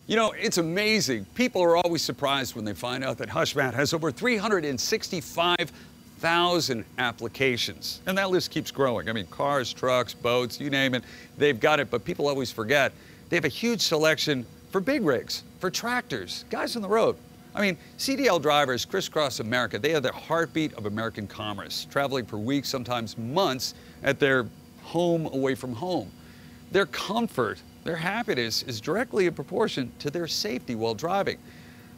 You know, it's amazing. People are always surprised when they find out that HushMat has over 365,000 applications. And that list keeps growing. I mean, cars, trucks, boats, you name it, they've got it. But people always forget they have a huge selection for big rigs, for tractors, guys on the road. I mean, CDL drivers crisscross America. They are the heartbeat of American commerce, traveling for weeks, sometimes months, at their home away from home. Their comfort, their happiness is directly in proportion to their safety while driving.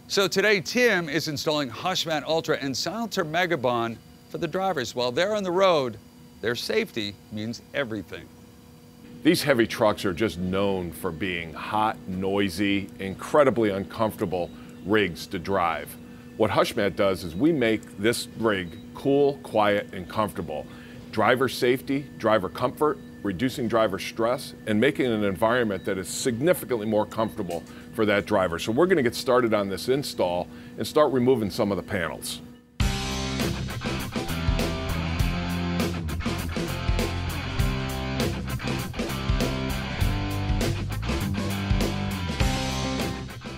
So today, Tim is installing HushMat Ultra and Silencer Megabond for the drivers. While they're on the road, their safety means everything. These heavy trucks are just known for being hot, noisy, incredibly uncomfortable rigs to drive. What HushMat does is we make this rig cool, quiet, and comfortable. Driver safety, driver comfort, reducing driver stress, and making an environment that is significantly more comfortable for that driver. So we're going to get started on this install and start removing some of the panels.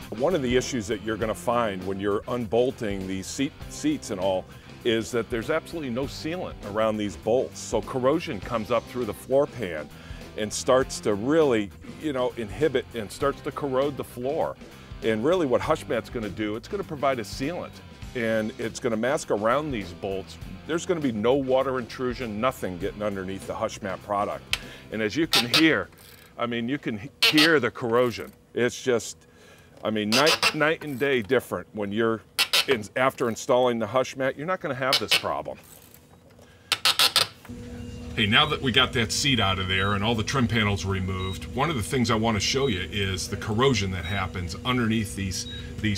One of the issues that you're going to find when you're unbolting these seats and all is that there's absolutely no sealant around these bolts. So corrosion comes up through the floor pan and starts to really, inhibit and starts to corrode the floor. And really what HushMat's going to do, it's going to provide a sealant and it's going to mask around these bolts. There's going to be no water intrusion, nothing getting underneath the HushMat product. And as you can hear, you can hear the corrosion. It's just, night and day different when you're after installing the HushMat. You're not going to have this problem. Hey, now that we got that seat out of there and all the trim panels removed, one of the things I want to show you is the corrosion that happens underneath these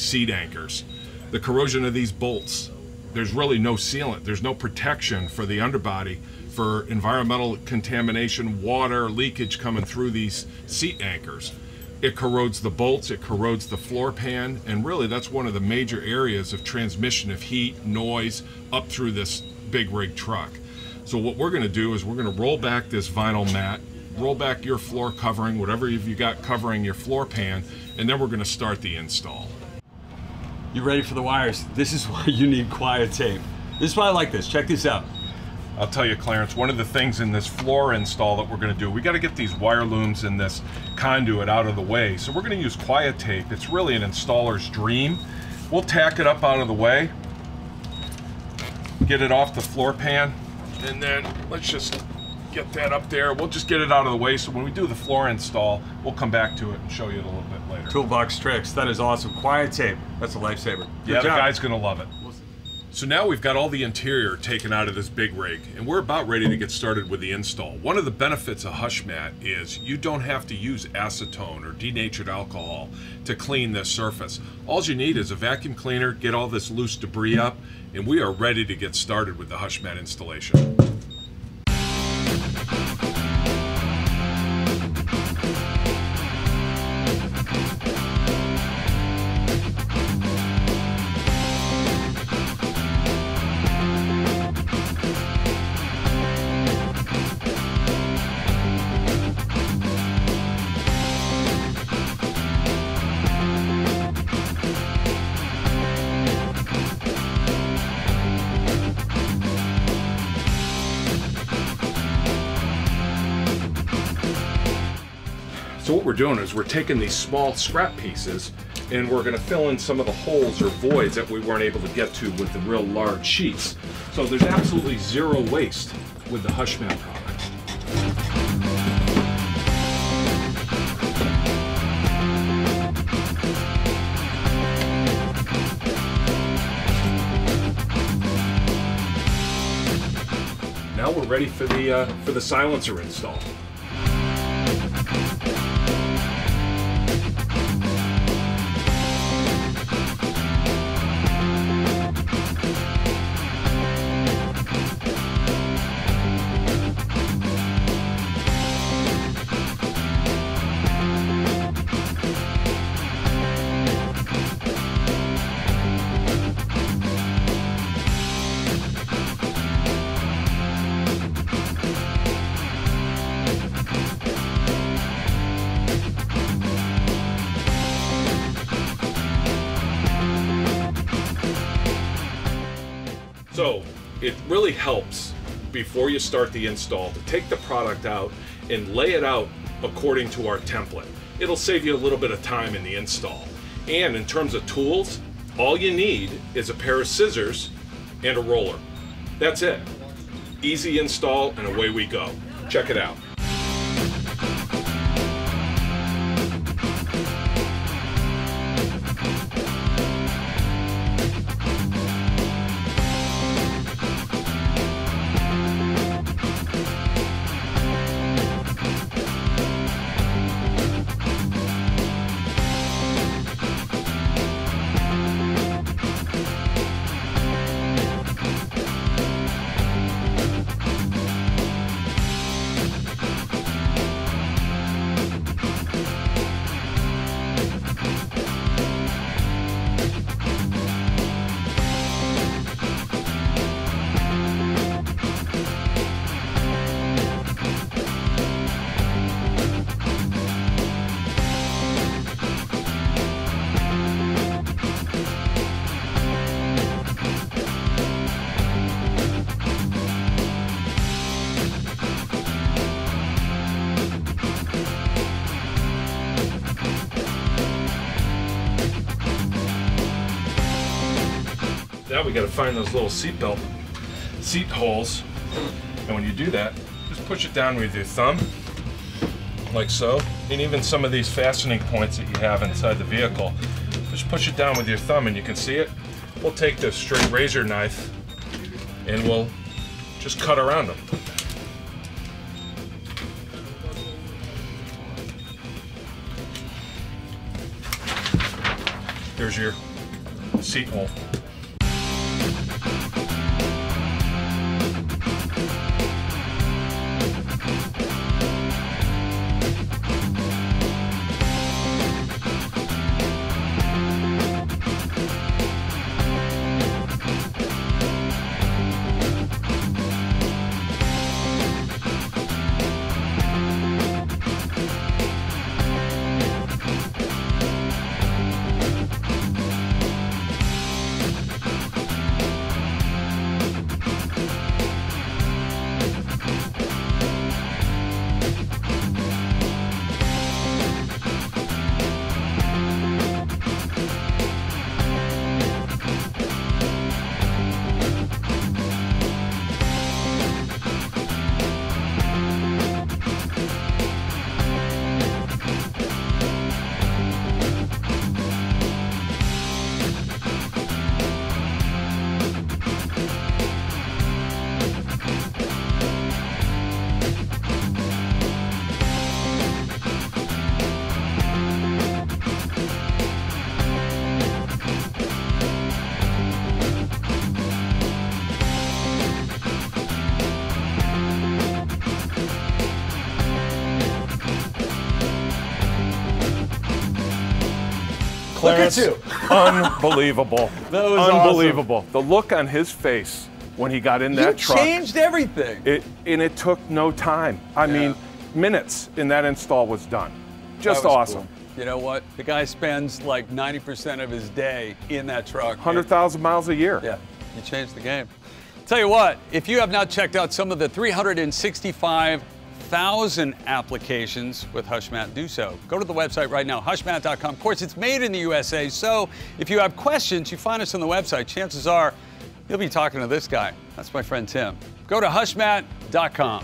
seat anchors. The corrosion of these bolts. There's really no sealant. There's no protection for the underbody for environmental contamination, water, leakage coming through these seat anchors. It corrodes the bolts, it corrodes the floor pan, and really that's one of the major areas of transmission of heat, noise, up through this big rig truck. So what we're going to do is we're going to roll back this vinyl mat, roll back your floor covering, whatever you got covering your floor pan, and then we're going to start the install. You ready for the wires? This is why you need quiet tape. This is why I like this. Check this out. I'll tell you, Clarence, one of the things in this floor install that we're going to do, we got to get these wire looms and this conduit out of the way. So we're going to use quiet tape. It's really an installer's dream. We'll tack it up out of the way, get it off the floor pan, and then let's just get that up there. We'll just get it out of the way so when we do the floor install, we'll come back to it and show you it a little bit later. Toolbox tricks. That is awesome. Quiet tape. That's a lifesaver. Yeah, the guy's going to love it. So now we've got all the interior taken out of this big rig, and we're about ready to get started with the install. One of the benefits of HushMat is you don't have to use acetone or denatured alcohol to clean this surface. All you need is a vacuum cleaner, get all this loose debris up, and we are ready to get started with the HushMat installation. So what we're doing is we're taking these small scrap pieces and we're going to fill in some of the holes or voids that we weren't able to get to with the real large sheets. So there's absolutely zero waste with the HushMat product. Now we're ready for the silencer install. So it really helps before you start the install to take the product out and lay it out according to our template. It'll save you a little bit of time in the install. And in terms of tools, all you need is a pair of scissors and a roller. That's it. Easy install and away we go. Check it out. Now we got to find those little seat holes, and when you do that, just push it down with your thumb, like so, and even some of these fastening points that you have inside the vehicle, just push it down with your thumb and you can see it. We'll take the straight razor knife and we'll just cut around them. Here's your seat hole. Clarence, look at you. Unbelievable. That was unbelievable. awesome. The look on his face when he got in that truck. You changed everything. And it took no time. I mean, minutes, and that install was done. Just That was awesome. cool. You know what? The guy spends like 90% of his day in that truck. 100,000 miles a year. Yeah, you changed the game. Tell you what, if you have not checked out some of the 365,000 applications with HushMat, do so. Go to the website right now, HushMat.com. Of course, it's made in the USA, so if you have questions, you find us on the website. Chances are you'll be talking to this guy. That's my friend Tim. Go to HushMat.com.